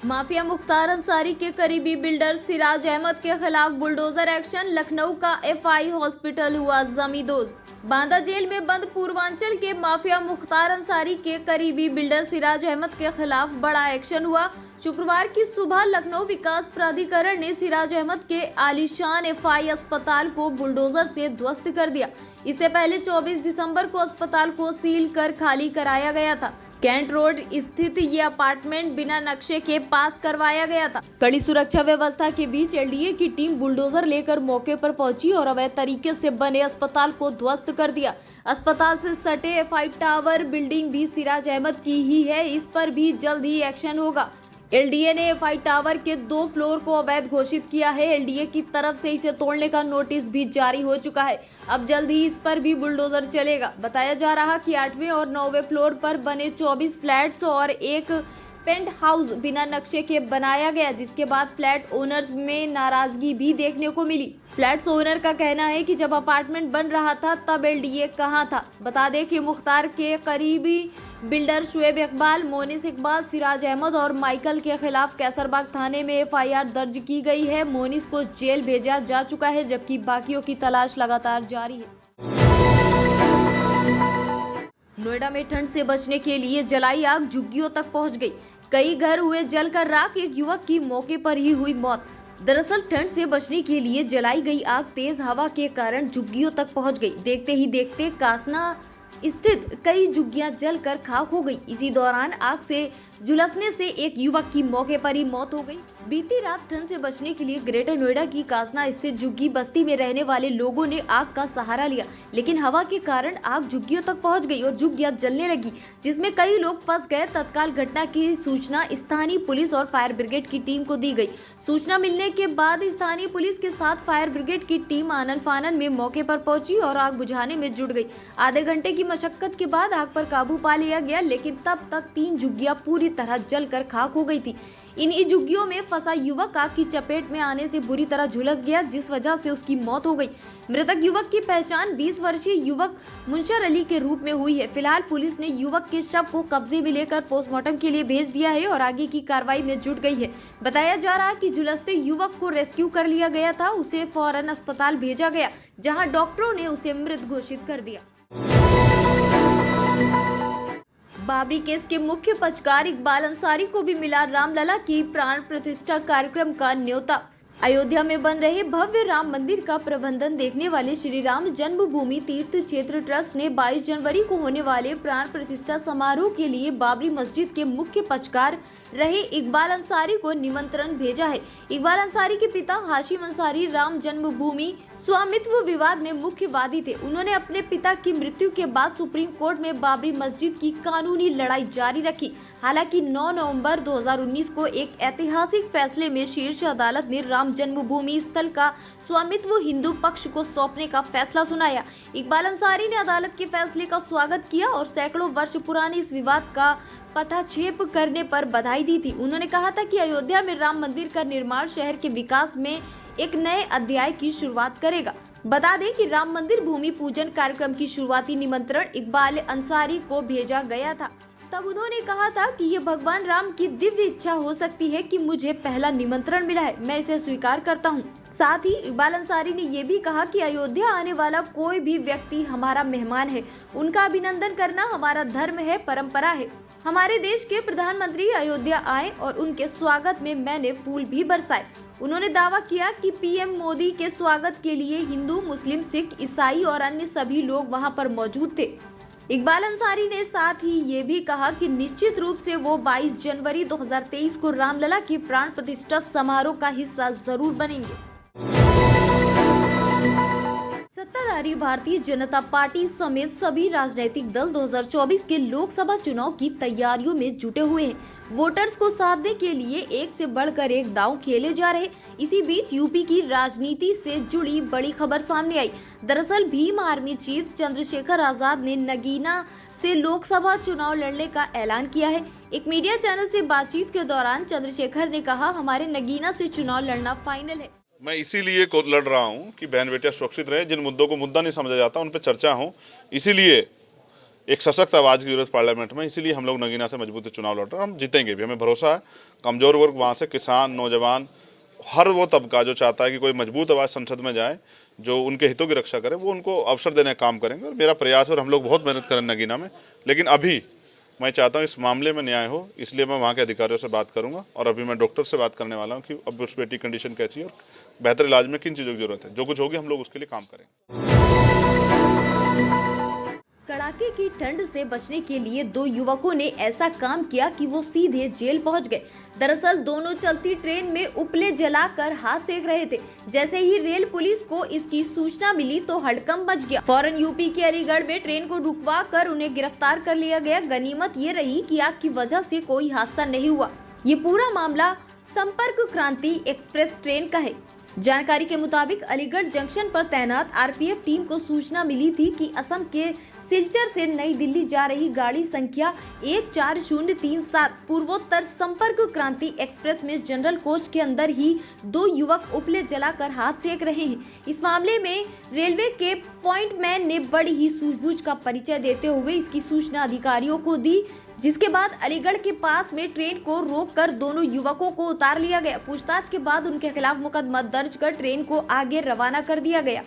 Mafia Mukhtar Ansari के करीबी builder Siraj Ahmad के खिलाफ बुलडोजर एक्शन। लखनऊ का एफआई हॉस्पिटल हुआ जमींदोज। बांदा जेल में बंद पूर्वांचल के माफिया मुख्तार अंसारी के करीबी बिल्डर सिराज अहमद के खिलाफ बड़ा एक्शन हुआ। शुक्रवार की सुबह लखनऊ विकास प्राधिकरण ने सिराज अहमद के आलीशान एफआई अस्पताल को बुलडोजर से ध्वस्त कर दिया। इससे पहले 24 दिसंबर को अस्पताल को सील कर खाली कराया गया था। कैंट रोड स्थित ये अपार्टमेंट बिना नक्शे के पास करवाया गया था। कड़ी सुरक्षा व्यवस्था के बीच एलडीए की टीम बुलडोजर लेकर मौके पर पहुंची और अवैध तरीके से बने अस्पताल को ध्वस्त कर दिया। अस्पताल से सटे एफआई टावर बिल्डिंग भी सिराज अहमद की ही है, इस पर भी जल्द ही एक्शन होगा। एलडीए ने एफआई टावर के 2 फ्लोर को अवैध घोषित किया है। एलडीए की तरफ से इसे तोड़ने का नोटिस भी जारी हो चुका है। अब जल्द ही इस पर भी बुलडोजर चलेगा। बताया जा रहा कि 8वें और 9वें फ्लोर पर बने 24 फ्लैट्स और एक पेंट हाउस बिना नक्शे के बनाया गया, जिसके बाद फ्लैट ओनर्स में नाराजगी भी देखने को मिली। फ्लैट्स ओनर का कहना है कि जब अपार्टमेंट बन रहा था तब एलडीए कहां था। बता दें कि मुख्तार के करीबी बिल्डर शुएब इकबाल, मोनिस इकबाल, सिराज अहमद और माइकल के खिलाफ कैसरबाग थाने में एफआईआर दर्ज की गई है। मोनिस को जेल भेजा जा चुका है, जबकि बाकियों की तलाश लगातार जारी है। नोएडा में ठंड से बचने के लिए जलाई आग झुग्गियों तक पहुंच गई। कई घर हुए जलकर राख। एक युवक की मौके पर ही हुई मौत। दरअसल ठंड से बचने के लिए जलाई गई आग तेज हवा के कारण झुग्गियों तक पहुंच गई। देखते ही देखते कासना स्थित कई झुग्गियां जलकर खाक हो गई। इसी दौरान आग से झुलसने से एक युवक की मौके पर ही मौत हो गई। बीती रात ठंड से बचने के लिए ग्रेटर नोएडा की कासना स्थित झुग्गी बस्ती में रहने वाले लोगों ने आग का सहारा लिया, लेकिन हवा के कारण आग झुग्गियों तक पहुंच गई और झुग्गियां जलने लगी, जिसमें कई लोग फंस गए। तत्काल घटना की सूचना स्थानीय पुलिस और फायर ब्रिगेड की टीम को दी गई। सूचना मिलने के बाद स्थानीय पुलिस के साथ फायर ब्रिगेड की टीम आनन फानन में मौके पर पहुंची और आग बुझाने में जुट गई। आधे घंटे की मशक्कत के बाद आग पर काबू पा लिया गया, लेकिन तब तक 3 झुग्गियां पूरी तरह जलकर खाक हो गई थी। इन्हीं झुग्गियों में फंसा युवक आग की चपेट में आने से बुरी तरह झुलस गया, जिस वजह से उसकी मौत हो गई। मृतक युवक की पहचान 20 वर्षीय युवक मुंशर अली के रूप में हुई है। फिलहाल पुलिस ने युवक के शव को कब्जे में लेकर पोस्टमार्टम के लिए भेज दिया है और आगे की कार्रवाई में जुट गई है। बताया जा रहा है कि झुलसते युवक को रेस्क्यू कर लिया गया था। उसे फौरन अस्पताल भेजा गया, जहाँ डॉक्टरों ने उसे मृत घोषित कर दिया। बाबरी केस के मुख्य पक्षकार इकबाल अंसारी को भी मिला रामलला की प्राण प्रतिष्ठा कार्यक्रम का न्योता। अयोध्या में बन रहे भव्य राम मंदिर का प्रबंधन देखने वाले श्री राम जन्मभूमि तीर्थ क्षेत्र ट्रस्ट ने 22 जनवरी को होने वाले प्राण प्रतिष्ठा समारोह के लिए बाबरी मस्जिद के मुख्य पक्षकार रहे इकबाल अंसारी को निमंत्रण भेजा है। इकबाल अंसारी के पिता हाशिम अंसारी राम जन्मभूमि स्वामित्व विवाद में मुख्य वादी थे। उन्होंने अपने पिता की मृत्यु के बाद सुप्रीम कोर्ट में बाबरी मस्जिद की कानूनी लड़ाई जारी रखी। हालांकि 9 नवंबर 2019 को एक ऐतिहासिक फैसले में शीर्ष अदालत ने राम जन्मभूमि स्थल का स्वामित्व हिंदू पक्ष को सौंपने का फैसला सुनाया। इकबाल अंसारी ने अदालत के फैसले का स्वागत किया और सैकड़ों वर्ष पुराने इस विवाद का पटाक्षेप करने पर बधाई दी थी। उन्होंने कहा था कि अयोध्या में राम मंदिर का निर्माण शहर के विकास में एक नए अध्याय की शुरुआत करेगा। बता दें कि राम मंदिर भूमि पूजन कार्यक्रम की शुरुआती निमंत्रण इकबाल अंसारी को भेजा गया था। तब उन्होंने कहा था कि ये भगवान राम की दिव्य इच्छा हो सकती है कि मुझे पहला निमंत्रण मिला है, मैं इसे स्वीकार करता हूँ। साथ ही इकबाल अंसारी ने ये भी कहा कि अयोध्या आने वाला कोई भी व्यक्ति हमारा मेहमान है, उनका अभिनंदन करना हमारा धर्म है, परंपरा है। हमारे देश के प्रधानमंत्री अयोध्या आए और उनके स्वागत में मैंने फूल भी बरसाए। उन्होंने दावा किया कि पीएम मोदी के स्वागत के लिए हिंदू, मुस्लिम, सिख, ईसाई और अन्य सभी लोग वहां पर मौजूद थे। इकबाल अंसारी ने साथ ही ये भी कहा कि निश्चित रूप से वो 22 जनवरी 2023 को रामलला की प्राण प्रतिष्ठा समारोह का हिस्सा जरूर बनेंगे। सत्ताधारी भारतीय जनता पार्टी समेत सभी राजनीतिक दल 2024 के लोकसभा चुनाव की तैयारियों में जुटे हुए हैं। वोटर्स को साधने के लिए एक से बढ़कर एक दांव खेले जा रहे। इसी बीच यूपी की राजनीति से जुड़ी बड़ी खबर सामने आई। दरअसल भीम आर्मी चीफ चंद्रशेखर आजाद ने नगीना से लोकसभा चुनाव लड़ने का ऐलान किया है। एक मीडिया चैनल से बातचीत के दौरान चंद्रशेखर ने कहा, हमारे नगीना से चुनाव लड़ना फाइनल है। मैं इसीलिए लड़ रहा हूं कि बहन बेटियां सुरक्षित रहे। जिन मुद्दों को मुद्दा नहीं समझा जाता उन पर चर्चा हो, इसीलिए एक सशक्त आवाज़ की जरूरत पार्लियामेंट में, इसीलिए हम लोग नगीना से मजबूती चुनाव लड़ रहे हैं। हम जीतेंगे भी, हमें भरोसा है। कमज़ोर वर्ग वहाँ से किसान, नौजवान, हर वो तबका जो चाहता है कि कोई मजबूत आवाज़ संसद में जाए जो उनके हितों की रक्षा करे, वो उनको अवसर देने का काम करेंगे। और मेरा प्रयास है और हम लोग बहुत मेहनत करें नगीना में। लेकिन अभी मैं चाहता हूँ इस मामले में न्याय हो, इसलिए मैं वहाँ के अधिकारियों से बात करूँगा। और अभी मैं डॉक्टर से बात करने वाला हूँ कि अब उस बेटी कंडीशन कैसी है और बेहतर इलाज में किन चीज़ों की जरूरत है। जो कुछ होगी हम लोग उसके लिए काम करेंगे। कड़ाके की ठंड से बचने के लिए दो युवकों ने ऐसा काम किया कि वो सीधे जेल पहुंच गए। दरअसल दोनों चलती ट्रेन में उपले जलाकर हाथ सेक रहे थे। जैसे ही रेल पुलिस को इसकी सूचना मिली तो हड़कंप मच गया। फौरन यूपी के अलीगढ़ में ट्रेन को रुकवा कर उन्हें गिरफ्तार कर लिया गया। गनीमत ये रही कि आग की वजह से कोई हादसा नहीं हुआ। ये पूरा मामला संपर्क क्रांति एक्सप्रेस ट्रेन का है। जानकारी के मुताबिक अलीगढ़ जंक्शन पर तैनात आरपीएफ टीम को सूचना मिली थी कि असम के सिलचर से नई दिल्ली जा रही गाड़ी संख्या 14037 पूर्वोत्तर संपर्क क्रांति एक्सप्रेस में जनरल कोच के अंदर ही दो युवक उपले जलाकर हाथ सेक रहे हैं। इस मामले में रेलवे के पॉइंटमैन ने बड़ी ही सूझबूझ का परिचय देते हुए इसकी सूचना अधिकारियों को दी, जिसके बाद अलीगढ़ के पास में ट्रेन को रोककर दोनों युवकों को उतार लिया गया। पूछताछ के बाद उनके खिलाफ मुकदमा दर्ज कर ट्रेन को आगे रवाना कर दिया गया।